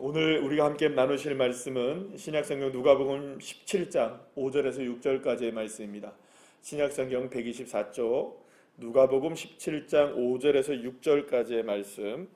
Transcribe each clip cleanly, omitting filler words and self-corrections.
오늘 우리가 함께 나누실 말씀은 신약성경 누가복음 17장 5절에서 6절까지의 말씀입니다. 신약성경 124쪽 누가복음 17장 5절에서 6절까지의 말씀.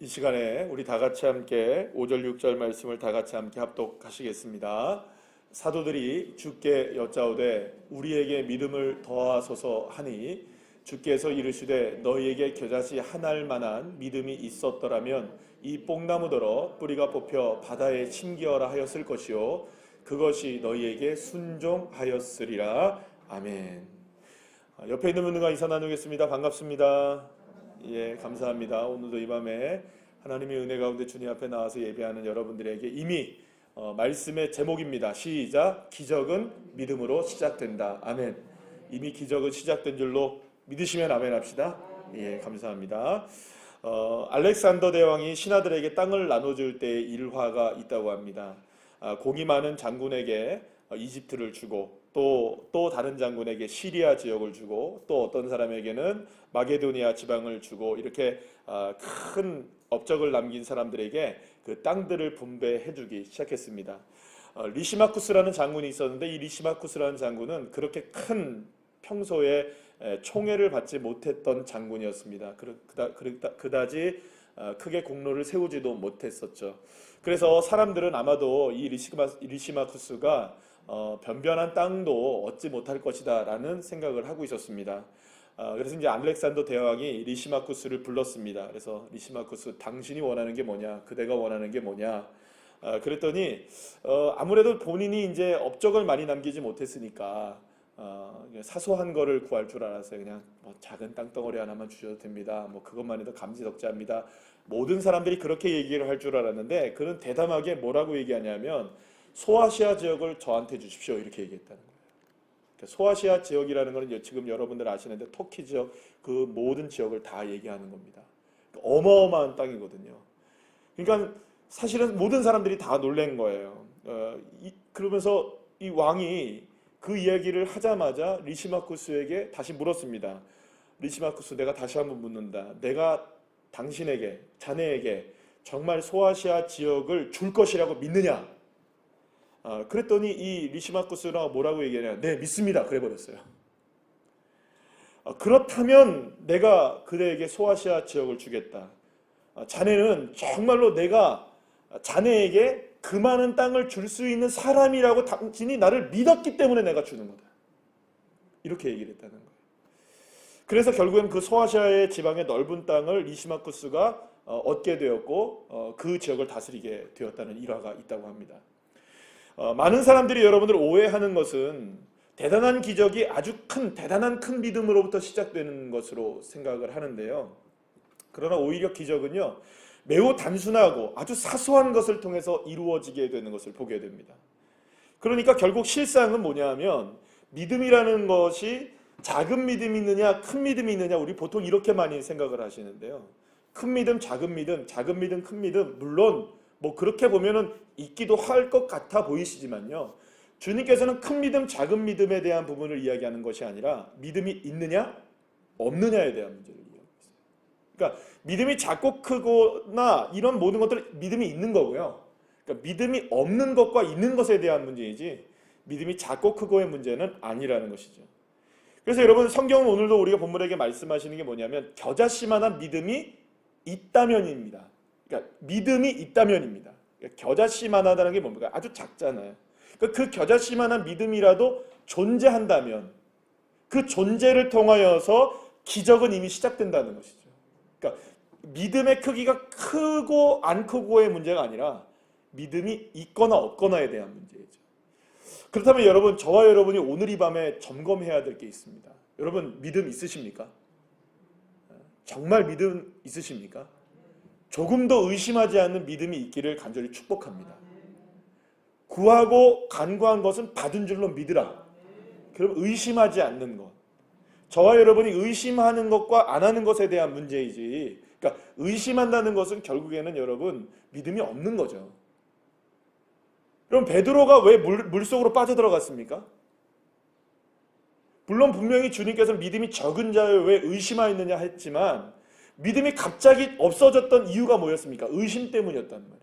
이 시간에 우리 다 같이 함께 5절 6절 말씀을 다 같이 함께 합독하시겠습니다. 사도들이 주께 여짜오되 우리에게 믿음을 더하소서 하니 주께서 이르시되 너희에게 겨자씨 한 알 만한 믿음이 있었더라면 이 뽕나무더러 뿌리가 뽑혀 바다에 심기어라 하였을 것이요 그것이 너희에게 순종하였으리라. 아멘. 옆에 있는 분들과 인사 나누겠습니다. 반갑습니다. 예, 감사합니다. 오늘도 이 밤에 하나님의 은혜 가운데 주님 앞에 나와서 예배하는 여러분들에게 이미 말씀의 제목입니다. 시작. 기적은 믿음으로 시작된다. 아멘. 이미 기적은 시작된 줄로 믿으시면 아멘 합시다. 예, 감사합니다. 알렉산더 대왕이 신하들에게 땅을 나눠줄 때의 일화가 있다고 합니다. 공이 많은 장군에게 이집트를 주고 또 다른 장군에게 시리아 지역을 주고 또 어떤 사람에게는 마게도니아 지방을 주고 이렇게 큰 업적을 남긴 사람들에게 그 땅들을 분배해주기 시작했습니다. 리시마쿠스라는 장군이 있었는데 이 리시마쿠스라는 장군은 그렇게 큰 평소에 총애를 받지 못했던 장군이었습니다. 그다지 크게 공로를 세우지도 못했었죠. 그래서 사람들은 아마도 이 리시마쿠스가 변변한 땅도 얻지 못할 것이다 라는 생각을 하고 있었습니다. 그래서 이제 알렉산더 대왕이 리시마쿠스를 불렀습니다. 그래서 리시마쿠스, 당신이 원하는 게 뭐냐? 그대가 원하는 게 뭐냐? 그랬더니 아무래도 본인이 이제 업적을 많이 남기지 못했으니까 사소한 거를 구할 줄 알았어요. 그냥 뭐 작은 땅덩어리 하나만 주셔도 됩니다. 뭐 그것만 해도 감지덕지합니다. 모든 사람들이 그렇게 얘기를 할 줄 알았는데 그는 대담하게 뭐라고 얘기하냐면 소아시아 지역을 저한테 주십시오 이렇게 얘기했다는 거예요. 그러니까 소아시아 지역이라는 것은 지금 여러분들 아시는데 터키 지역 그 모든 지역을 다 얘기하는 겁니다. 어마어마한 땅이거든요. 그러니까 사실은 모든 사람들이 다 놀란 거예요. 그러면서 이 왕이 그 이야기를 하자마자 리시마쿠스에게 다시 물었습니다. 리시마쿠스, 내가 다시 한번 묻는다. 내가 당신에게, 자네에게 정말 소아시아 지역을 줄 것이라고 믿느냐? 그랬더니 이 리시마쿠스가 뭐라고 얘기하냐? 네, 믿습니다. 그래버렸어요. 그렇다면 내가 그대에게 소아시아 지역을 주겠다. 자네는 정말로 내가 자네에게 그 많은 땅을 줄 수 있는 사람이라고 당신이 나를 믿었기 때문에 내가 주는 거다. 이렇게 얘기를 했다는 거예요. 그래서 결국엔 그 소아시아의 지방의 넓은 땅을 리시마쿠스가 얻게 되었고 그 지역을 다스리게 되었다는 일화가 있다고 합니다. 많은 사람들이 여러분들 오해하는 것은 대단한 기적이 아주 대단한 큰 믿음으로부터 시작되는 것으로 생각을 하는데요. 그러나 오히려 기적은요, 매우 단순하고 아주 사소한 것을 통해서 이루어지게 되는 것을 보게 됩니다. 그러니까 결국 실상은 뭐냐면 믿음이라는 것이 작은 믿음이 있느냐 큰 믿음이 있느냐 우리 보통 이렇게 많이 생각을 하시는데요. 큰 믿음, 작은 믿음, 작은 믿음, 큰 믿음 물론 뭐 그렇게 보면은 있기도 할 것 같아 보이시지만요. 주님께서는 큰 믿음, 작은 믿음에 대한 부분을 이야기하는 것이 아니라 믿음이 있느냐 없느냐에 대한 문제를 이야기해요. 그러니까 믿음이 작고 크거나 이런 모든 것들은 믿음이 있는 거고요. 그러니까 믿음이 없는 것과 있는 것에 대한 문제이지 믿음이 작고 크고의 문제는 아니라는 것이죠. 그래서 여러분 성경은 오늘도 우리가 본문에게 말씀하시는 게 뭐냐면 겨자씨만한 믿음이 있다면입니다. 그러니까 믿음이 있다면입니다. 그러니까 겨자씨만하다는 게 뭡니까? 아주 작잖아요. 그러니까 그 겨자씨만한 믿음이라도 존재한다면 그 존재를 통하여서 기적은 이미 시작된다는 것이죠. 그러니까 믿음의 크기가 크고 안 크고의 문제가 아니라 믿음이 있거나 없거나에 대한 문제이죠. 그렇다면 여러분, 저와 여러분이 오늘 이 밤에 점검해야 될 게 있습니다. 여러분 믿음 있으십니까? 정말 믿음 있으십니까? 조금도 의심하지 않는 믿음이 있기를 간절히 축복합니다. 구하고 간구한 것은 받은 줄로 믿으라. 그럼 의심하지 않는 것. 저와 여러분이 의심하는 것과 안 하는 것에 대한 문제이지, 그러니까 의심한다는 것은 결국에는 여러분 믿음이 없는 거죠. 그럼 베드로가 왜 물속으로 빠져들어갔습니까? 물론 분명히 주님께서는 믿음이 적은 자여 왜 의심하였느냐 했지만 믿음이 갑자기 없어졌던 이유가 뭐였습니까? 의심 때문이었단 말이에요.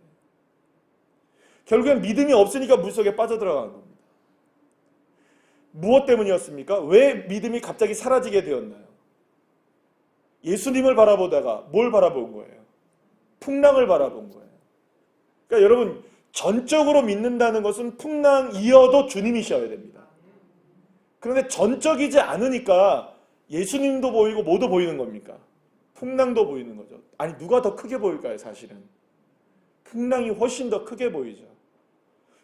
결국엔 믿음이 없으니까 물속에 빠져들어가는 겁니다. 무엇 때문이었습니까? 왜 믿음이 갑자기 사라지게 되었나요? 예수님을 바라보다가 뭘 바라본 거예요? 풍랑을 바라본 거예요. 그러니까 여러분, 전적으로 믿는다는 것은 풍랑이어도 주님이셔야 됩니다. 그런데 전적이지 않으니까 예수님도 보이고 뭐도 보이는 겁니까? 풍랑도 보이는 거죠. 아니, 누가 더 크게 보일까요? 사실은 풍랑이 훨씬 더 크게 보이죠.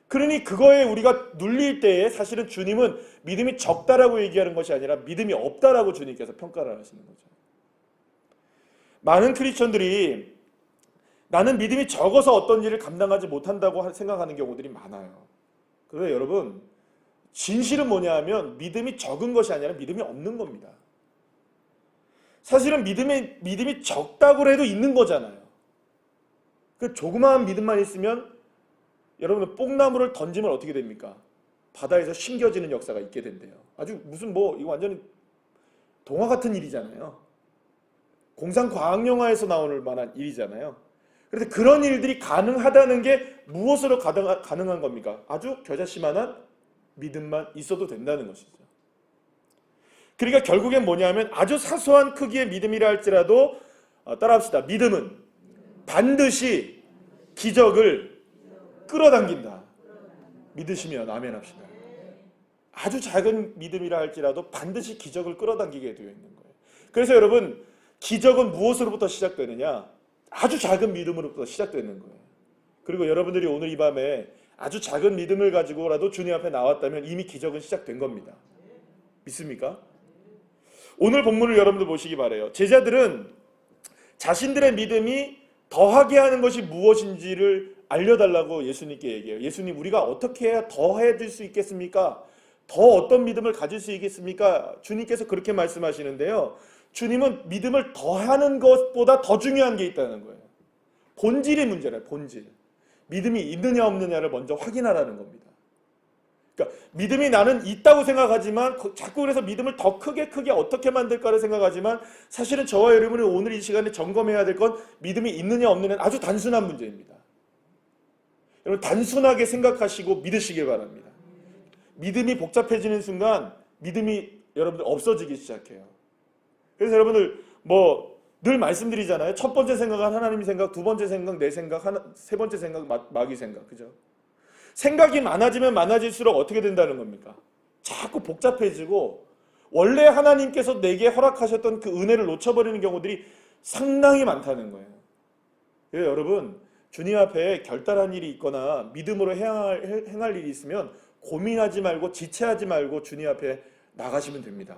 그러니 그거에 우리가 눌릴 때에 사실은 주님은 믿음이 적다라고 얘기하는 것이 아니라 믿음이 없다라고 주님께서 평가를 하시는 거죠. 많은 크리스천들이 나는 믿음이 적어서 어떤 일을 감당하지 못한다고 생각하는 경우들이 많아요. 그런데 여러분, 진실은 뭐냐 하면 믿음이 적은 것이 아니라 믿음이 없는 겁니다. 사실은 믿음이 적다고 해도 있는 거잖아요. 그 조그마한 믿음만 있으면 여러분은 뽕나무를 던지면 어떻게 됩니까? 바다에서 심겨지는 역사가 있게 된대요. 아주 무슨 이거 완전히 동화 같은 일이잖아요. 공상과학영화에서 나오는 만한 일이잖아요. 그래서 그런 일들이 가능하다는 게 무엇으로 가능한 겁니까? 아주 겨자씨만한 믿음만 있어도 된다는 것이죠. 그러니까 결국엔 뭐냐면 아주 사소한 크기의 믿음이라 할지라도 따라합시다. 믿음은 반드시 기적을 끌어당긴다. 믿으시면 아멘 합시다. 아주 작은 믿음이라 할지라도 반드시 기적을 끌어당기게 되어 있는 거예요. 그래서 여러분, 기적은 무엇으로부터 시작되느냐? 아주 작은 믿음으로부터 시작되는 거예요. 그리고 여러분들이 오늘 이 밤에 아주 작은 믿음을 가지고라도 주님 앞에 나왔다면 이미 기적은 시작된 겁니다. 믿습니까? 오늘 본문을 여러분들 보시기 바라요. 제자들은 자신들의 믿음이 더하게 하는 것이 무엇인지를 알려달라고 예수님께 얘기해요. 예수님, 우리가 어떻게 해야 더해질 수 있겠습니까? 더 어떤 믿음을 가질 수 있겠습니까? 주님께서 그렇게 말씀하시는데요. 주님은 믿음을 더하는 것보다 더 중요한 게 있다는 거예요. 본질이 문제래요. 본질. 믿음이 있느냐 없느냐를 먼저 확인하라는 겁니다. 그러니까 믿음이 나는 있다고 생각하지만 자꾸 그래서 믿음을 더 크게 어떻게 만들까를 생각하지만 사실은 저와 여러분이 오늘 이 시간에 점검해야 될 건 믿음이 있느냐 없느냐는 아주 단순한 문제입니다. 여러분, 단순하게 생각하시고 믿으시길 바랍니다. 믿음이 복잡해지는 순간 믿음이 여러분들 없어지기 시작해요. 그래서 여러분들 늘 말씀드리잖아요. 첫 번째 생각은 하나님 생각, 두 번째 생각 내 생각, 세 번째 생각 마귀 생각. 그죠? 생각이 많아지면 많아질수록 어떻게 된다는 겁니까? 자꾸 복잡해지고 원래 하나님께서 내게 허락하셨던 그 은혜를 놓쳐버리는 경우들이 상당히 많다는 거예요. 그래서 여러분, 주님 앞에 결단한 일이 있거나 믿음으로 행할 일이 있으면 고민하지 말고 지체하지 말고 주님 앞에 나가시면 됩니다.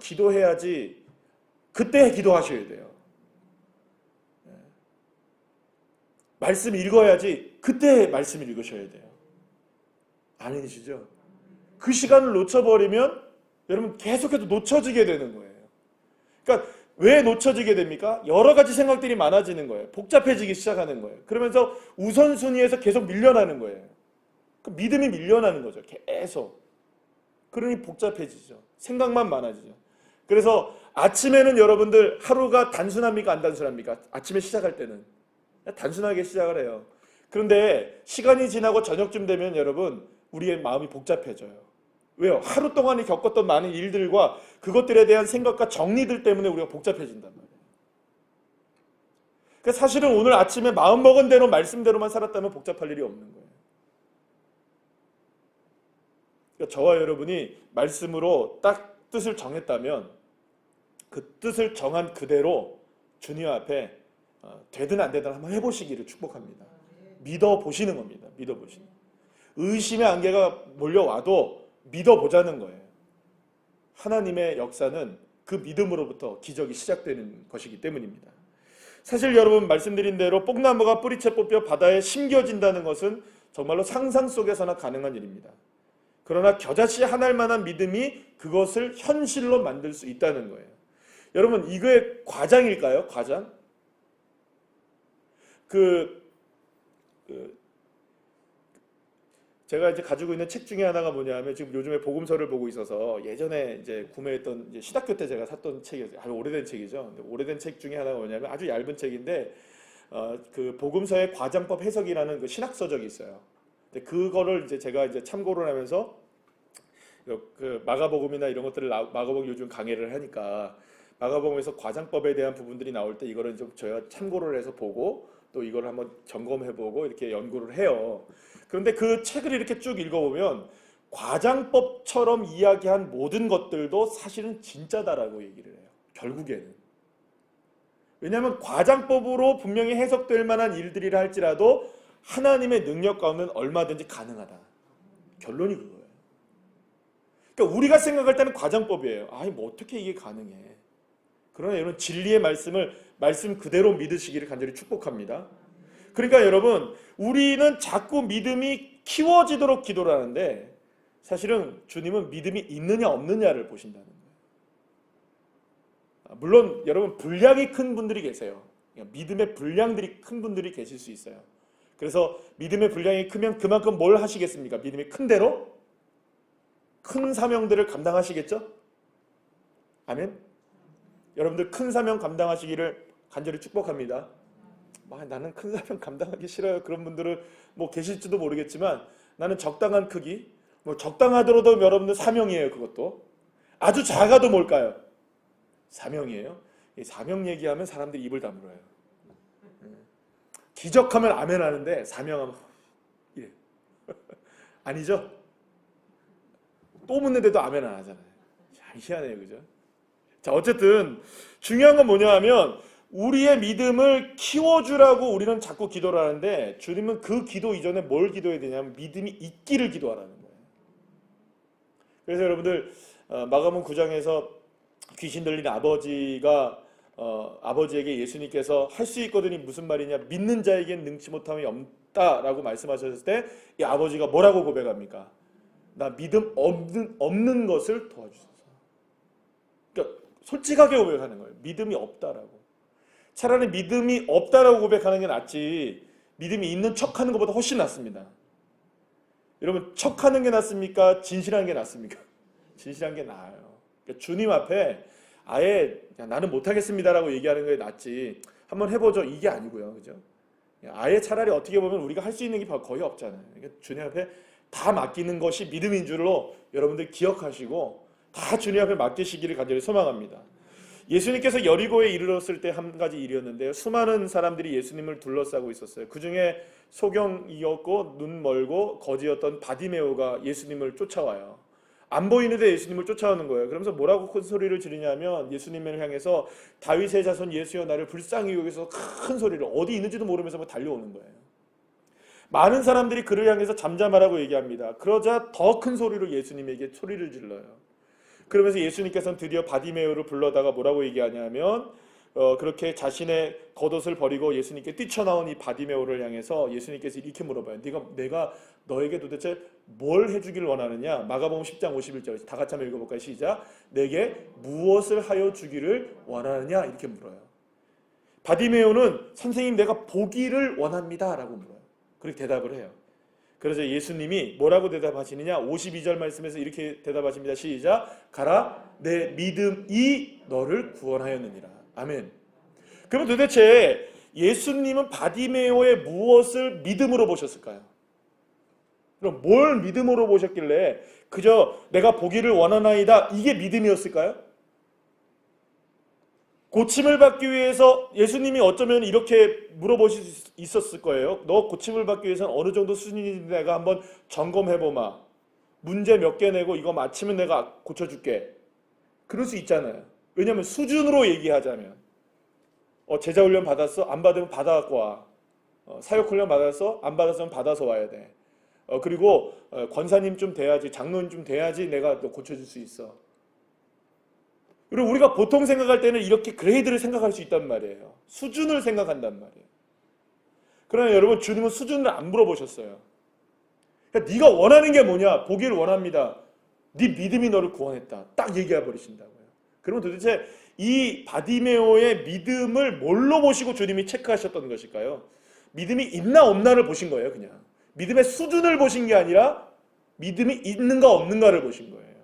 기도해야지 그때 기도하셔야 돼요. 말씀 읽어야지 그때 말씀 읽으셔야 돼요. 아니시죠? 그 시간을 놓쳐버리면 여러분 계속해서 놓쳐지게 되는 거예요. 그러니까 왜 놓쳐지게 됩니까? 여러 가지 생각들이 많아지는 거예요. 복잡해지기 시작하는 거예요. 그러면서 우선순위에서 계속 밀려나는 거예요. 그 믿음이 밀려나는 거죠. 계속. 그러니 복잡해지죠. 생각만 많아지죠. 그래서 아침에는 여러분들 하루가 단순합니까? 안 단순합니까? 아침에 시작할 때는 단순하게 시작을 해요. 그런데 시간이 지나고 저녁쯤 되면 여러분 우리의 마음이 복잡해져요. 왜요? 하루 동안에 겪었던 많은 일들과 그것들에 대한 생각과 정리들 때문에 우리가 복잡해진단 말이에요. 그러니까 사실은 오늘 아침에 마음먹은 대로 말씀대로만 살았다면 복잡할 일이 없는 거예요. 그러니까 저와 여러분이 말씀으로 딱 뜻을 정했다면 그 뜻을 정한 그대로 주님 앞에 되든 안 되든 한번 해보시기를 축복합니다. 믿어보시는 겁니다. 믿어보시는. 의심의 안개가 몰려와도 믿어보자는 거예요. 하나님의 역사는 그 믿음으로부터 기적이 시작되는 것이기 때문입니다. 사실 여러분 말씀드린 대로 뽕나무가 뿌리채 뽑혀 바다에 심겨진다는 것은 정말로 상상 속에서나 가능한 일입니다. 그러나 겨자씨 한 알만한 믿음이 그것을 현실로 만들 수 있다는 거예요. 여러분 이게 과장일까요? 과장? 제가 이제 가지고 있는 책 중에 하나가 뭐냐면 지금 요즘에 복음서를 보고 있어서 예전에 이제 구매했던 이제 신학교 때 제가 샀던 책이었어요. 아주 오래된 책이죠. 근데 오래된 책 중에 하나가 뭐냐면 아주 얇은 책인데 그 복음서의 과장법 해석이라는 그 신학서적이 있어요. 근데 그거를 이제 제가 이제 참고를 하면서 그 마가복음이나 이런 것들을 마가복음 요즘 강의를 하니까 마가복음에서 과장법에 대한 부분들이 나올 때 이거를 좀 저희가 참고를 해서 보고 또 이걸 한번 점검해보고 이렇게 연구를 해요. 그런데 그 책을 이렇게 쭉 읽어보면 과장법처럼 이야기한 모든 것들도 사실은 진짜다라고 얘기를 해요. 결국에는. 왜냐하면 과장법으로 분명히 해석될 만한 일들이라 할지라도 하나님의 능력 가운데는 얼마든지 가능하다. 결론이 그거예요. 그러니까 우리가 생각할 때는 과장법이에요. 아니 뭐 어떻게 이게 가능해. 그러나 여러분 진리의 말씀을 말씀 그대로 믿으시기를 간절히 축복합니다. 그러니까 여러분 우리는 자꾸 믿음이 키워지도록 기도를 하는데 사실은 주님은 믿음이 있느냐 없느냐를 보신다는 거예요. 물론 여러분 분량이 큰 분들이 계세요. 믿음의 분량들이 큰 분들이 계실 수 있어요. 그래서 믿음의 분량이 크면 그만큼 뭘 하시겠습니까? 믿음이 큰 대로 큰 사명들을 감당하시겠죠? 아멘. 여러분들 큰 사명 감당하시기를 간절히 축복합니다. 나는 큰 사명 감당하기 싫어요. 그런 분들은 뭐 계실지도 모르겠지만 나는 적당한 크기, 뭐 적당하더라도 여러분들 사명이에요. 그것도 아주 작아도 뭘까요? 사명이에요. 이 사명 얘기하면 사람들이 입을 다물어요. 기적하면 아멘 하는데 사명하면 이래. 아니죠? 또 묻는데도 아멘 안 하잖아요. 참 희한해요. 그죠? 자, 어쨌든 중요한 건 뭐냐 하면 우리의 믿음을 키워주라고 우리는 자꾸 기도를 하는데 주님은 그 기도 이전에 뭘 기도해야 되냐면 믿음이 있기를 기도하라는 거예요. 그래서 여러분들 마가복음 9장에서 귀신 들린 아버지가 아버지에게 예수님께서 할 수 있거든이 무슨 말이냐, 믿는 자에겐 능치 못함이 없다라고 말씀하셨을 때 이 아버지가 뭐라고 고백합니까? 나 믿음 없는 것을 도와주소서. 그러니까 솔직하게 고백하는 거예요. 믿음이 없다라고. 차라리 믿음이 없다라고 고백하는 게 낫지 믿음이 있는 척하는 것보다 훨씬 낫습니다. 여러분 척하는 게 낫습니까? 진실한 게 낫습니까? 진실한 게 나아요. 그러니까 주님 앞에 아예 나는 못하겠습니다라고 얘기하는 게 낫지 한번 해보죠 이게 아니고요. 그죠? 아예 차라리 어떻게 보면 우리가 할 수 있는 게 거의 없잖아요. 그러니까 주님 앞에 다 맡기는 것이 믿음인 줄로 여러분들 기억하시고 다 주님 앞에 맡기시기를 간절히 소망합니다. 예수님께서 여리고에 이르렀을 때 한 가지 일이었는데요. 수많은 사람들이 예수님을 둘러싸고 있었어요. 그 중에 소경이었고 눈 멀고 거지였던 바디메오가 예수님을 쫓아와요. 안 보이는데 예수님을 쫓아오는 거예요. 그러면서 뭐라고 큰 소리를 지르냐면 예수님을 향해서 다윗의 자손 예수여 나를 불쌍히 여기서 큰 소리를 어디 있는지도 모르면서 달려오는 거예요. 많은 사람들이 그를 향해서 잠잠하라고 얘기합니다. 그러자 더 큰 소리로 예수님에게 소리를 질러요. 그러면서 예수님께서는 드디어 바디메오를 불러다가 뭐라고 얘기하냐면 그렇게 자신의 겉옷을 버리고 예수님께 뛰쳐나온 이 바디메오를 향해서 예수님께서 이렇게 물어봐요. 내가 너에게 도대체 뭘 해주길 원하느냐? 마가복음 10장 51절 다 같이 한번 읽어볼까요? 시작. 내게 무엇을 하여 주기를 원하느냐? 이렇게 물어요. 바디메오는 선생님 내가 보기를 원합니다 라고 물어요. 그렇게 대답을 해요. 그래서 예수님이 뭐라고 대답하시느냐? 52절 말씀에서 이렇게 대답하십니다. 시작. 가라 내 믿음이 너를 구원하였느니라. 아멘. 그럼 도대체 예수님은 바디메오의 무엇을 믿음으로 보셨을까요? 그럼 뭘 믿음으로 보셨길래 그저 내가 보기를 원하나이다 이게 믿음이었을까요? 고침을 받기 위해서 예수님이 어쩌면 이렇게 물어보실 수 있었을 거예요. 너 고침을 받기 위해서는 어느 정도 수준인지 내가 한번 점검해보마. 문제 몇 개 내고 이거 맞히면 내가 고쳐줄게. 그럴 수 있잖아요. 왜냐하면 수준으로 얘기하자면 제자훈련 받았어? 안 받으면 받아갖고 와. 사역훈련 받았어? 안 받았으면 받아서 와야 돼. 그리고 권사님 좀 돼야지, 장로님 좀 돼야지 내가 너 고쳐줄 수 있어. 그리고 우리가 보통 생각할 때는 이렇게 그레이드를 생각할 수 있단 말이에요. 수준을 생각한단 말이에요. 그러나 여러분 주님은 수준을 안 물어보셨어요. 그러니까 네가 원하는 게 뭐냐? 보기를 원합니다. 네 믿음이 너를 구원했다. 딱 얘기해 버리신다고요. 그러면 도대체 이 바디메오의 믿음을 뭘로 보시고 주님이 체크하셨던 것일까요? 믿음이 있나 없나를 보신 거예요. 그냥 믿음의 수준을 보신 게 아니라 믿음이 있는가 없는가를 보신 거예요.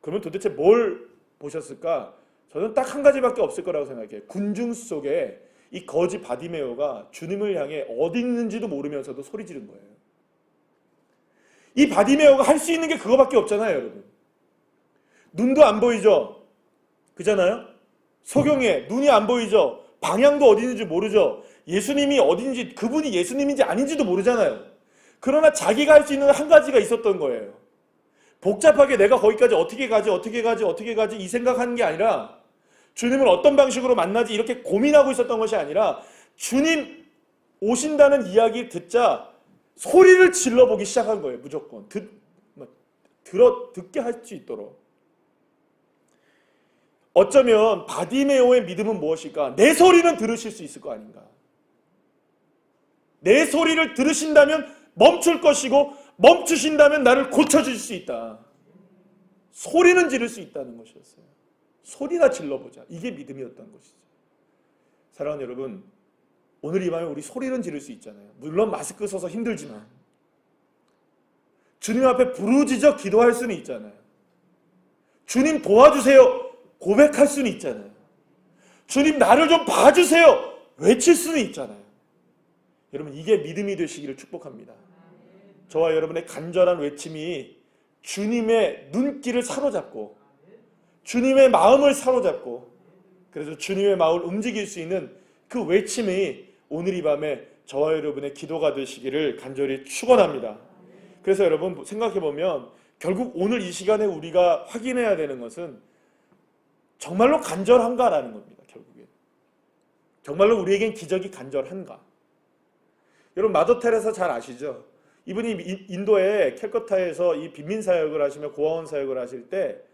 그러면 도대체 뭘 보셨을까? 저는 딱 한 가지밖에 없을 거라고 생각해요. 군중 속에 이 거지 바디메오가 주님을 향해 어디 있는지도 모르면서도 소리 지른 거예요. 이 바디메오가 할 수 있는 게 그거밖에 없잖아요, 여러분. 눈도 안 보이죠? 그잖아요? 소경에 눈이 안 보이죠? 방향도 어디 있는지 모르죠? 예수님이 어딘지, 그분이 예수님인지 아닌지도 모르잖아요. 그러나 자기가 할 수 있는 한 가지가 있었던 거예요. 복잡하게 내가 거기까지 어떻게 가지 이 생각하는 게 아니라 주님을 어떤 방식으로 만나지 이렇게 고민하고 있었던 것이 아니라 주님 오신다는 이야기 듣자 소리를 질러보기 시작한 거예요. 무조건 듣게 할 수 있도록. 어쩌면 바디메오의 믿음은 무엇일까? 내 소리는 들으실 수 있을 거 아닌가? 내 소리를 들으신다면 멈출 것이고 멈추신다면 나를 고쳐주실 수 있다. 소리는 지를 수 있다는 것이었어요. 소리나 질러보자. 이게 믿음이었던 것이죠. 사랑하는 여러분, 오늘 이 밤에 우리 소리는 지를 수 있잖아요. 물론 마스크 써서 힘들지만 주님 앞에 부르짖어 기도할 수는 있잖아요. 주님 도와주세요 고백할 수는 있잖아요. 주님 나를 좀 봐주세요 외칠 수는 있잖아요. 여러분, 이게 믿음이 되시기를 축복합니다. 저와 여러분의 간절한 외침이 주님의 눈길을 사로잡고 주님의 마음을 사로잡고 그래서 주님의 마음을 움직일 수 있는 그 외침이 오늘 이 밤에 저와 여러분의 기도가 되시기를 간절히 축원합니다. 그래서 여러분 생각해보면 결국 오늘 이 시간에 우리가 확인해야 되는 것은 정말로 간절한가라는 겁니다. 결국에 정말로 우리에겐 기적이 간절한가? 여러분 마더 테레사 잘 아시죠? 이분이 인도의 캘커타에서 이 빈민사역을 하시며 고아원 사역을 하실 때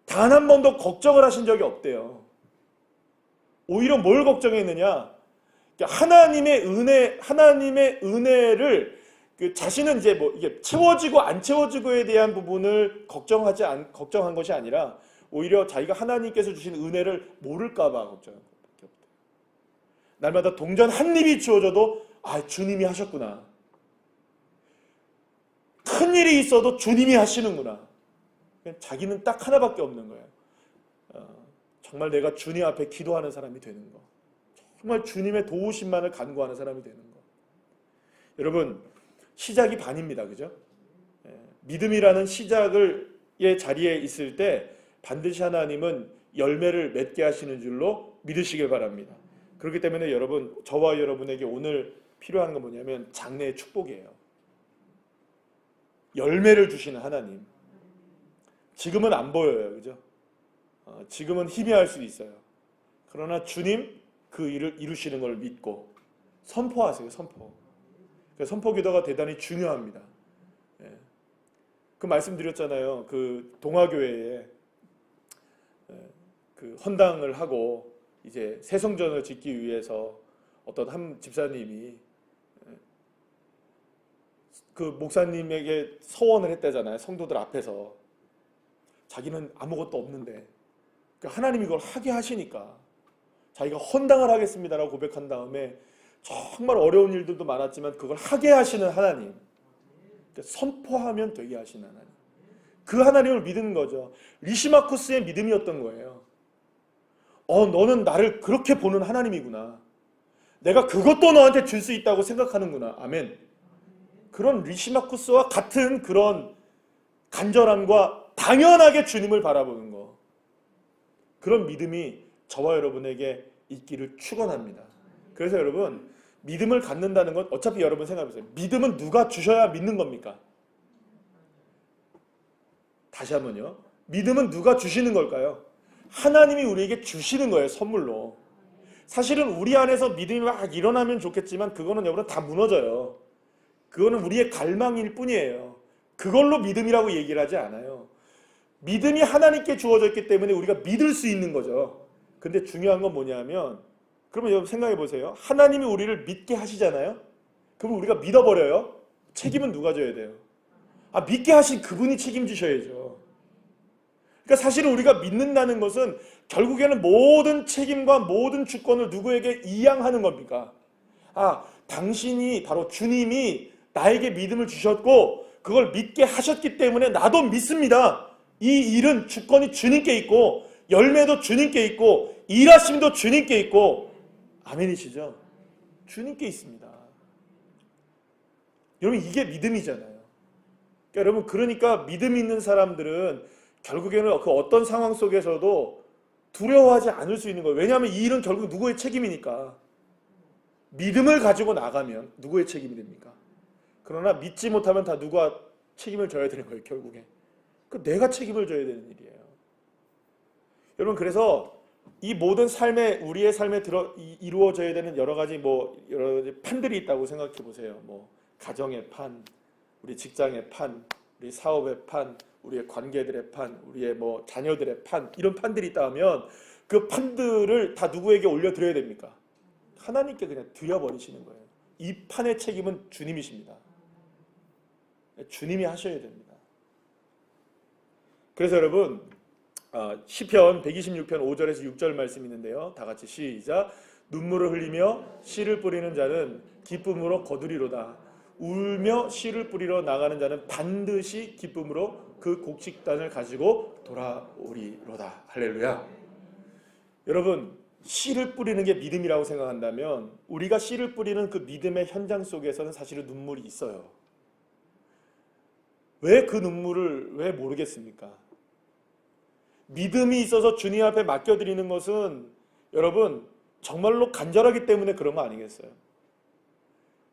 단 한 번도 걱정을 하신 적이 없대요. 오히려 뭘 걱정했느냐? 하나님의 은혜를 자신은 이제 이게 채워지고 안 채워지고에 대한 부분을 걱정한 것이 아니라 오히려 자기가 하나님께서 주신 은혜를 모를까봐 걱정한 것밖에 없대요. 날마다 동전 한 입이 주어져도 주님이 하셨구나. 큰 일이 있어도 주님이 하시는구나. 자기는 딱 하나밖에 없는 거예요. 정말 내가 주님 앞에 기도하는 사람이 되는 거. 정말 주님의 도우심만을 간구하는 사람이 되는 거. 여러분, 시작이 반입니다. 그죠? 믿음이라는 시작의 자리에 있을 때 반드시 하나님은 열매를 맺게 하시는 줄로 믿으시길 바랍니다. 그렇기 때문에 여러분, 저와 여러분에게 오늘 필요한 건 뭐냐면 장래의 축복이에요. 열매를 주시는 하나님. 지금은 안 보여요. 그죠? 지금은 희미할 수 있어요. 그러나 주님 그 일을 이루시는 걸 믿고 선포하세요. 선포. 선포 기도가 대단히 중요합니다. 그 말씀드렸잖아요. 그 동아교회에 그 헌당을 하고 이제 새 성전을 짓기 위해서 어떤 한 집사님이 그 목사님에게 서원을 했다잖아요. 성도들 앞에서. 자기는 아무것도 없는데 하나님이 그걸 하게 하시니까 자기가 헌당을 하겠습니다라고 고백한 다음에 정말 어려운 일들도 많았지만 그걸 하게 하시는 하나님, 선포하면 되게 하시는 하나님, 그 하나님을 믿는 거죠. 리시마쿠스의 믿음이었던 거예요. 너는 나를 그렇게 보는 하나님이구나. 내가 그것도 너한테 줄 수 있다고 생각하는구나. 아멘. 그런 리시마쿠스와 같은 그런 간절함과 당연하게 주님을 바라보는 거, 그런 믿음이 저와 여러분에게 있기를 축원합니다. 그래서 여러분, 믿음을 갖는다는 건 어차피 여러분 생각해보세요. 믿음은 누가 주셔야 믿는 겁니까? 다시 한번요. 믿음은 누가 주시는 걸까요? 하나님이 우리에게 주시는 거예요. 선물로. 사실은 우리 안에서 믿음이 막 일어나면 좋겠지만 그거는 여러분 다 무너져요. 그거는 우리의 갈망일 뿐이에요. 그걸로 믿음이라고 얘기를 하지 않아요. 믿음이 하나님께 주어졌기 때문에 우리가 믿을 수 있는 거죠. 근데 중요한 건 뭐냐면, 그러면 여러분 생각해 보세요. 하나님이 우리를 믿게 하시잖아요. 그럼 우리가 믿어버려요. 책임은 누가 져야 돼요? 믿게 하신 그분이 책임지셔야죠. 그러니까 사실은 우리가 믿는다는 것은 결국에는 모든 책임과 모든 주권을 누구에게 이양하는 겁니까? 당신이 바로 주님이 나에게 믿음을 주셨고 그걸 믿게 하셨기 때문에 나도 믿습니다. 이 일은 주권이 주님께 있고 열매도 주님께 있고 일하심도 주님께 있고 아멘이시죠? 주님께 있습니다. 여러분 이게 믿음이잖아요. 여러분 그러니까 믿음 있는 사람들은 결국에는 그 어떤 상황 속에서도 두려워하지 않을 수 있는 거예요. 왜냐하면 이 일은 결국 누구의 책임이니까. 믿음을 가지고 나가면 누구의 책임이 됩니까? 그러나 믿지 못하면 다 누가 책임을 져야 되는 거예요. 결국에. 내가 책임을 져야 되는 일이에요. 여러분 그래서 이 모든 삶에 우리의 삶에 이루어져야 되는 여러 가지 판들이 있다고 생각해 보세요. 가정의 판, 우리 직장의 판, 우리 사업의 판, 우리의 관계들의 판, 우리의 자녀들의 판 이런 판들이 있다 하면 그 판들을 다 누구에게 올려드려야 됩니까? 하나님께 그냥 드려버리시는 거예요. 이 판의 책임은 주님이십니다. 주님이 하셔야 됩니다. 그래서 여러분 시편 126편 5절에서 6절 말씀이 있는데요. 다 같이 시작. 눈물을 흘리며 씨를 뿌리는 자는 기쁨으로 거두리로다. 울며 씨를 뿌리러 나가는 자는 반드시 기쁨으로 그 곡식단을 가지고 돌아오리로다. 할렐루야. 여러분 씨를 뿌리는 게 믿음이라고 생각한다면 우리가 씨를 뿌리는 그 믿음의 현장 속에서는 사실은 눈물이 있어요. 왜 그 눈물을 왜 모르겠습니까? 믿음이 있어서 주님 앞에 맡겨드리는 것은 여러분 정말로 간절하기 때문에 그런 거 아니겠어요?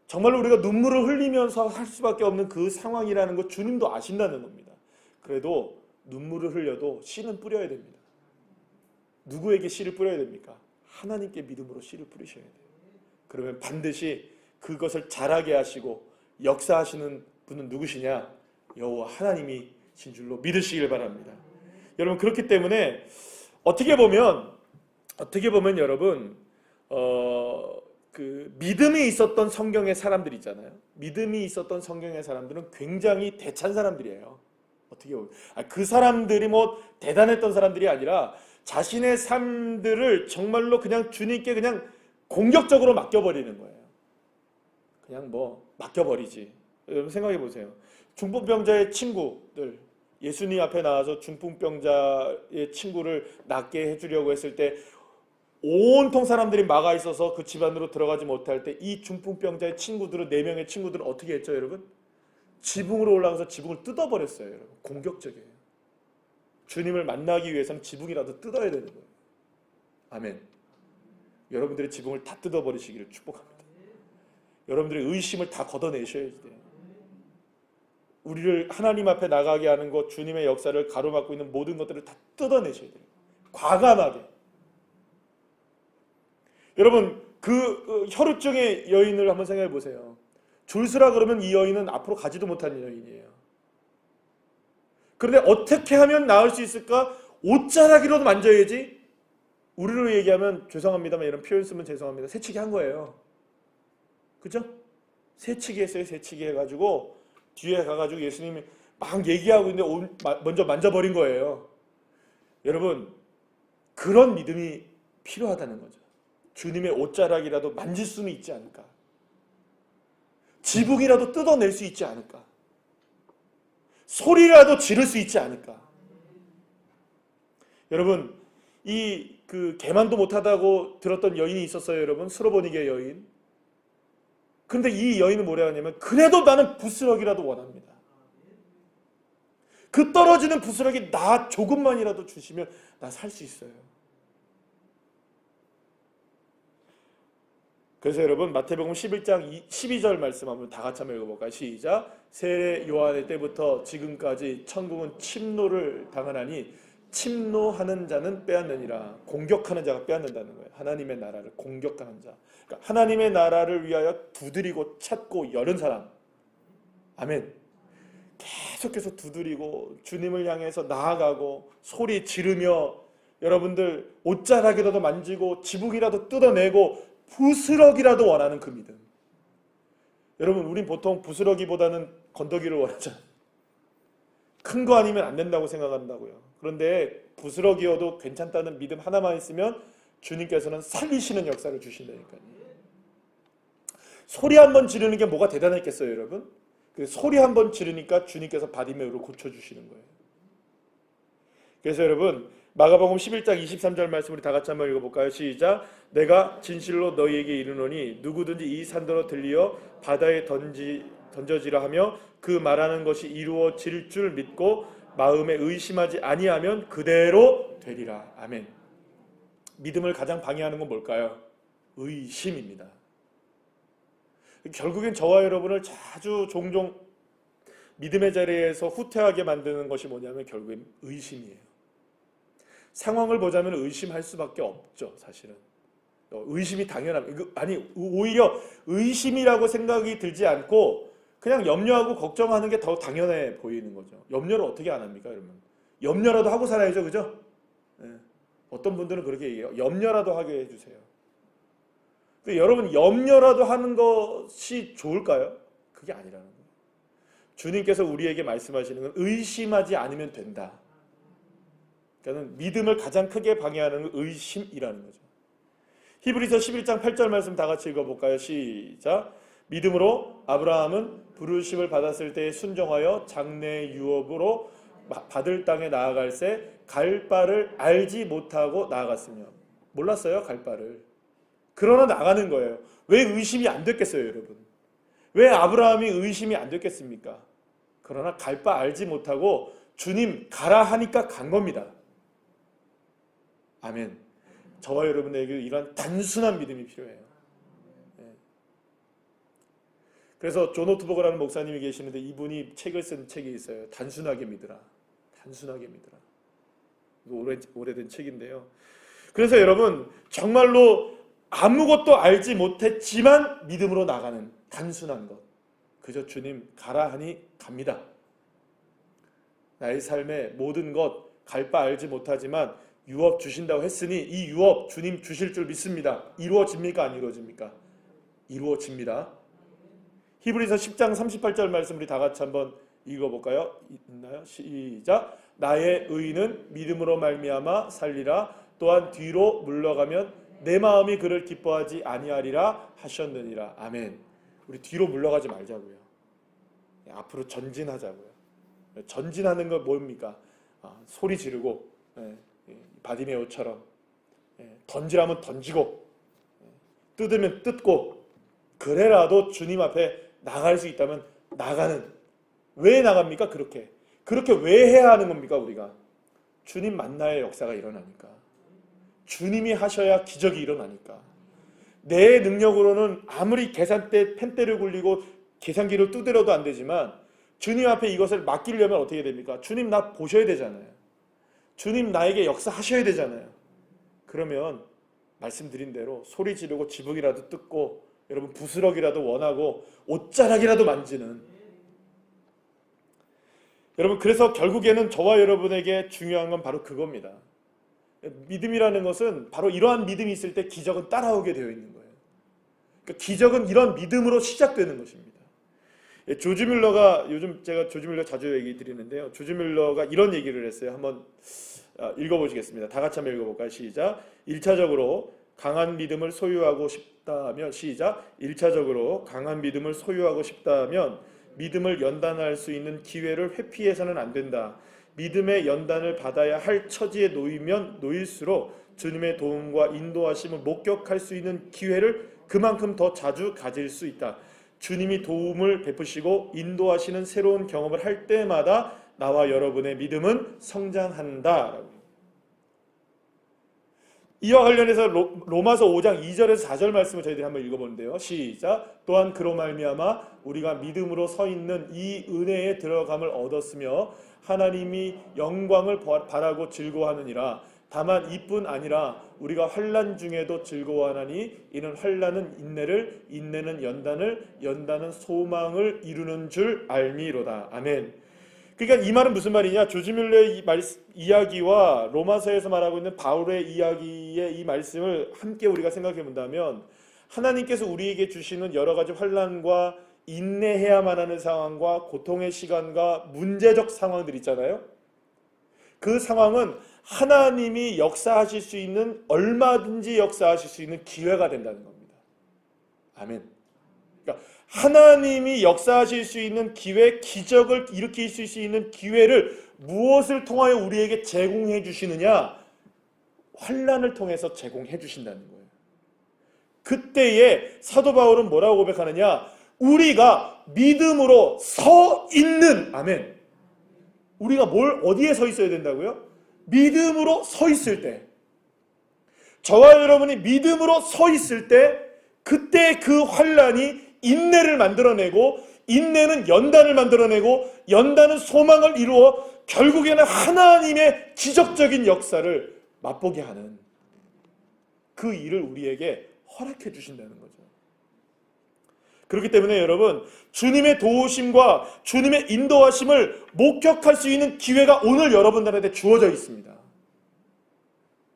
정말로 우리가 눈물을 흘리면서 할 수밖에 없는 그 상황이라는 것 주님도 아신다는 겁니다. 그래도 눈물을 흘려도 씨는 뿌려야 됩니다. 누구에게 씨를 뿌려야 됩니까? 하나님께 믿음으로 씨를 뿌리셔야 돼요. 그러면 반드시 그것을 자라게 하시고 역사하시는 분은 누구시냐? 여호와 하나님이신 줄로 믿으시길 바랍니다. 여러분 그렇기 때문에 어떻게 보면 여러분 그 믿음이 있었던 성경의 사람들 있잖아요. 믿음이 있었던 성경의 사람들은 굉장히 대찬 사람들이에요. 어떻게 보면 그 사람들이 대단했던 사람들이 아니라 자신의 삶들을 정말로 그냥 주님께 그냥 공격적으로 맡겨버리는 거예요. 그냥 맡겨버리지. 여러분 생각해 보세요. 중풍병자의 친구들 예수님 앞에 나와서 중풍병자의 친구를 낫게 해주려고 했을 때 온통 사람들이 막아 있어서 그 집 안으로 들어가지 못할 때 이 중풍병자의 친구들은 4명의 친구들은 어떻게 했죠 여러분? 지붕으로 올라가서 지붕을 뜯어버렸어요. 여러분 공격적이에요. 주님을 만나기 위해서는 지붕이라도 뜯어야 되는 거예요. 아멘. 여러분들의 지붕을 다 뜯어버리시기를 축복합니다. 여러분들의 의심을 다 걷어내셔야 돼요. 우리를 하나님 앞에 나가게 하는 것, 주님의 역사를 가로막고 있는 모든 것들을 다 뜯어내셔야 돼요. 과감하게. 여러분 그 혈우증의 여인을 한번 생각해 보세요. 줄 서라 그러면 이 여인은 앞으로 가지도 못하는 여인이에요. 그런데 어떻게 하면 나을 수 있을까? 옷자락이라도 만져야지. 우리로 얘기하면 죄송합니다만 이런 표현 쓰면 죄송합니다. 새치기 한 거예요. 그죠? 새치기 했어요. 새치기 해가지고 뒤에 가가지고 예수님이 막 얘기하고 있는데 먼저 만져버린 거예요. 여러분 그런 믿음이 필요하다는 거죠. 주님의 옷자락이라도 만질 수는 있지 않을까? 지붕이라도 뜯어낼 수 있지 않을까? 소리라도 지를 수 있지 않을까? 여러분 그 개만도 못하다고 들었던 여인이 있었어요. 여러분 스로보니게 여인. 근데 이 여인은 뭐라 하냐면 그래도 나는 부스러기라도 원합니다. 그 떨어지는 부스러기 나 조금만이라도 주시면 나 살 수 있어요. 그래서 여러분 마태복음 11장 12절 말씀 한번 다 같이 한번 읽어볼까요? 시작. 세례 요한의 때부터 지금까지 천국은 침노를 당하나니 침노하는 자는 빼앗느니라. 공격하는 자가 빼앗는다는 거예요. 하나님의 나라를 공격하는 자. 그러니까 하나님의 나라를 위하여 두드리고 찾고 여는 사람. 아멘. 계속해서 두드리고 주님을 향해서 나아가고 소리 지르며 여러분들 옷자락이라도 만지고 지붕이라도 뜯어내고 부스러기라도 원하는 그 믿음. 여러분 우린 보통 부스러기보다는 건더기를 원하잖아요. 큰 거 아니면 안 된다고 생각한다고요. 그런데 부스러기여도 괜찮다는 믿음 하나만 있으면 주님께서는 살리시는 역사를 주신다니까요. 소리 한번 지르는 게 뭐가 대단했겠어요, 여러분? 그 소리 한번 지르니까 주님께서 바디메오를 고쳐주시는 거예요. 그래서 여러분, 마가복음 11장 23절 말씀 우리 다 같이 한번 읽어볼까요? 시작. 내가 진실로 너희에게 이르노니 누구든지 이 산더러 들리어 바다에 던져지라 하며 그 말하는 것이 이루어질 줄 믿고 마음에 의심하지 아니하면 그대로 되리라. 아멘. 믿음을 가장 방해하는 건 뭘까요? 의심입니다. 결국엔 저와 여러분을 종종 믿음의 자리에서 후퇴하게 만드는 것이 뭐냐면 결국엔 의심이에요. 상황을 보자면 의심할 수밖에 없죠, 사실은. 의심이 당연합니다. 아니, 오히려 의심이라고 생각이 들지 않고 그냥 염려하고 걱정하는 게 더 당연해 보이는 거죠. 염려를 어떻게 안 합니까, 여러분? 염려라도 하고 살아야죠, 그죠? 네. 어떤 분들은 그렇게 얘기해요. 염려라도 하게 해주세요. 근데 여러분, 염려라도 하는 것이 좋을까요? 그게 아니라는 거예요. 주님께서 우리에게 말씀하시는 건 의심하지 않으면 된다. 그러니까 믿음을 가장 크게 방해하는 건 의심이라는 거죠. 히브리서 11장 8절 말씀 다 같이 읽어볼까요? 시작. 믿음으로 아브라함은 부르심을 받았을 때 순종하여 장래 유업으로 받을 땅에 나아갈새 갈 바를 알지 못하고 나아갔으며. 몰랐어요, 갈 바를. 그러나 나가는 거예요. 왜 의심이 안 됐겠어요, 여러분? 왜 아브라함이 의심이 안 됐겠습니까? 그러나 갈 바 알지 못하고 주님 가라 하니까 간 겁니다. 아멘. 저와 여러분에게 이런 단순한 믿음이 필요해요. 그래서 존 오트버거라는 목사님이 계시는데 이분이 책을 쓴 책이 있어요. 단순하게 믿으라. 단순하게 믿으라. 오래된 책인데요. 그래서 여러분, 정말로 아무것도 알지 못했지만 믿음으로 나가는 단순한 것. 그저 주님 가라 하니 갑니다. 나의 삶의 모든 것 갈 바 알지 못하지만 유업 주신다고 했으니 이 유업 주님 주실 줄 믿습니다. 이루어집니까? 안 이루어집니까? 이루어집니다. 히브리서 10장 38절 말씀 우리 다 같이 한번 읽어볼까요? 있나요? 시작. 나의 의는 믿음으로 말미암아 살리라. 또한 뒤로 물러가면 내 마음이 그를 기뻐하지 아니하리라 하셨느니라. 아멘. 우리 뒤로 물러가지 말자고요. 앞으로 전진하자고요. 전진하는 건 뭡니까? 소리 지르고 바디메오처럼 던지라면 던지고 뜯으면 뜯고 그래라도 주님 앞에 나갈 수 있다면 나가는. 왜 나갑니까? 그렇게 왜 해야 하는 겁니까? 우리가 주님 만나야 역사가 일어나니까. 주님이 하셔야 기적이 일어나니까. 내 능력으로는 아무리 계산대 펜대를 굴리고 계산기를 두드려도 안 되지만 주님 앞에 이것을 맡기려면 어떻게 됩니까? 주님 나 보셔야 되잖아요. 주님 나에게 역사하셔야 되잖아요. 그러면 말씀드린 대로 소리 지르고 지붕이라도 뜯고 여러분 부스럭이라도 원하고 옷자락이라도 만지는. 여러분, 그래서 결국에는 저와 여러분에게 중요한 건 바로 그겁니다. 믿음이라는 것은 바로 이러한 믿음이 있을 때 기적은 따라오게 되어 있는 거예요. 그러니까 기적은 이런 믿음으로 시작되는 것입니다. 조지 뮬러가, 요즘 제가 조지 뮬러 자주 얘기 드리는데요. 조지 뮬러가 이런 얘기를 했어요. 한번 읽어보시겠습니다. 다 같이 한번 읽어볼까요? 시작. 1차적으로 강한 믿음을 소유하고 싶다면, 시작. 1차적으로 강한 믿음을 소유하고 싶다면 믿음을 연단할 수 있는 기회를 회피해서는 안 된다. 믿음의 연단을 받아야 할 처지에 놓이면 놓일수록 주님의 도움과 인도하심을 목격할 수 있는 기회를 그만큼 더 자주 가질 수 있다. 주님이 도움을 베푸시고 인도하시는 새로운 경험을 할 때마다 나와 여러분의 믿음은 성장한다. 이와 관련해서 로마서 5장 2절에서 4절 말씀을 저희들이 한번 읽어보는데요. 시작. 또한 그로 말미암아 우리가 믿음으로 서 있는 이 은혜에 들어감을 얻었으며 하나님이 영광을 바라고 즐거워하느니라. 다만 이뿐 아니라 우리가 환난 중에도 즐거워하나니 이는 환난은 인내를, 인내는 연단을, 연단은 소망을 이루는 줄 알미로다. 아멘. 그러니까 이 말은 무슨 말이냐? 조지 뮬러의 이야기와 로마서에서 말하고 있는 바울의 이야기의 이 말씀을 함께 우리가 생각해 본다면 하나님께서 우리에게 주시는 여러 가지 환난과 인내해야만 하는 상황과 고통의 시간과 문제적 상황들 있잖아요. 그 상황은 하나님이 역사하실 수 있는, 얼마든지 역사하실 수 있는 기회가 된다는 겁니다. 아멘. 그러니까 하나님이 역사하실 수 있는 기회, 기적을 일으킬 수 있는 기회를 무엇을 통하여 우리에게 제공해 주시느냐? 환난을 통해서 제공해 주신다는 거예요. 그때에 사도 바울은 뭐라고 고백하느냐? 우리가 믿음으로 서 있는, 아멘. 우리가 어디에 서 있어야 된다고요? 믿음으로 서 있을 때, 저와 여러분이 믿음으로 서 있을 때, 그때 그 환난이 인내를 만들어내고, 인내는 연단을 만들어내고, 연단은 소망을 이루어 결국에는 하나님의 기적적인 역사를 맛보게 하는 그 일을 우리에게 허락해 주신다는 거죠. 그렇기 때문에 여러분, 주님의 도우심과 주님의 인도하심을 목격할 수 있는 기회가 오늘 여러분들한테 주어져 있습니다.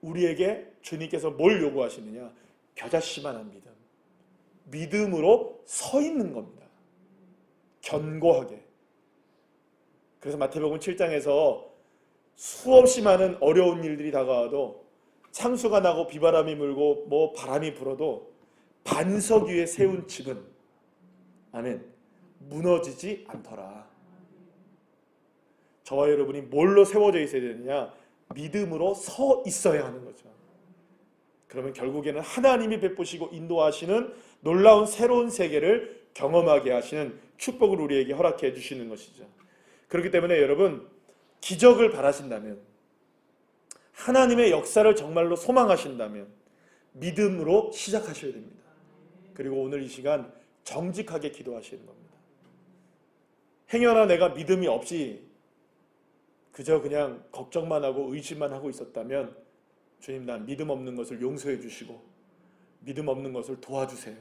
우리에게 주님께서 뭘 요구하시느냐? 겨자씨만한 믿음. 믿음으로 서 있는 겁니다. 견고하게. 그래서 마태복음 7장에서 수없이 많은 어려운 일들이 다가와도, 창수가 나고 비바람이 불고 바람이 불어도 반석 위에 세운 집은, 아멘, 무너지지 않더라. 저와 여러분이 뭘로 세워져 있어야 되느냐? 믿음으로 서 있어야 하는 거죠. 그러면 결국에는 하나님이 베푸시고 인도하시는 놀라운 새로운 세계를 경험하게 하시는 축복을 우리에게 허락해 주시는 것이죠. 그렇기 때문에 여러분, 기적을 바라신다면, 하나님의 역사를 정말로 소망하신다면 믿음으로 시작하셔야 됩니다. 그리고 오늘 이 시간 정직하게 기도하시는 겁니다. 행여나 내가 믿음이 없이 그저 그냥 걱정만 하고 의심만 하고 있었다면, 주님, 난 믿음 없는 것을 용서해 주시고 믿음 없는 것을 도와주세요.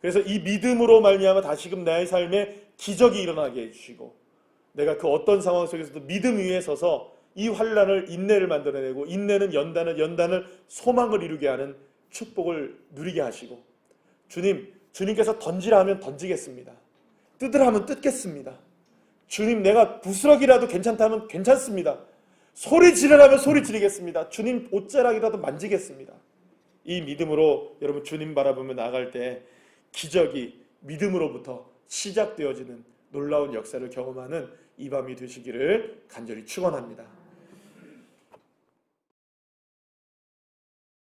그래서 이 믿음으로 말미암아 다시금 나의 삶에 기적이 일어나게 해주시고, 내가 그 어떤 상황 속에서도 믿음 위에 서서 이 환난을 인내를 만들어내고, 인내는 연단을 소망을 이루게 하는 축복을 누리게 하시고, 주님께서 던지라 하면 던지겠습니다. 뜯으라 하면 뜯겠습니다. 주님, 내가 부스러기라도 괜찮다면 괜찮습니다. 소리 지르라면 소리 지르겠습니다. 주님, 옷자락이라도 만지겠습니다. 이 믿음으로 여러분 주님 바라보며 나아갈 때 기적이 믿음으로부터 시작되어지는 놀라운 역사를 경험하는 이 밤이 되시기를 간절히 축원합니다.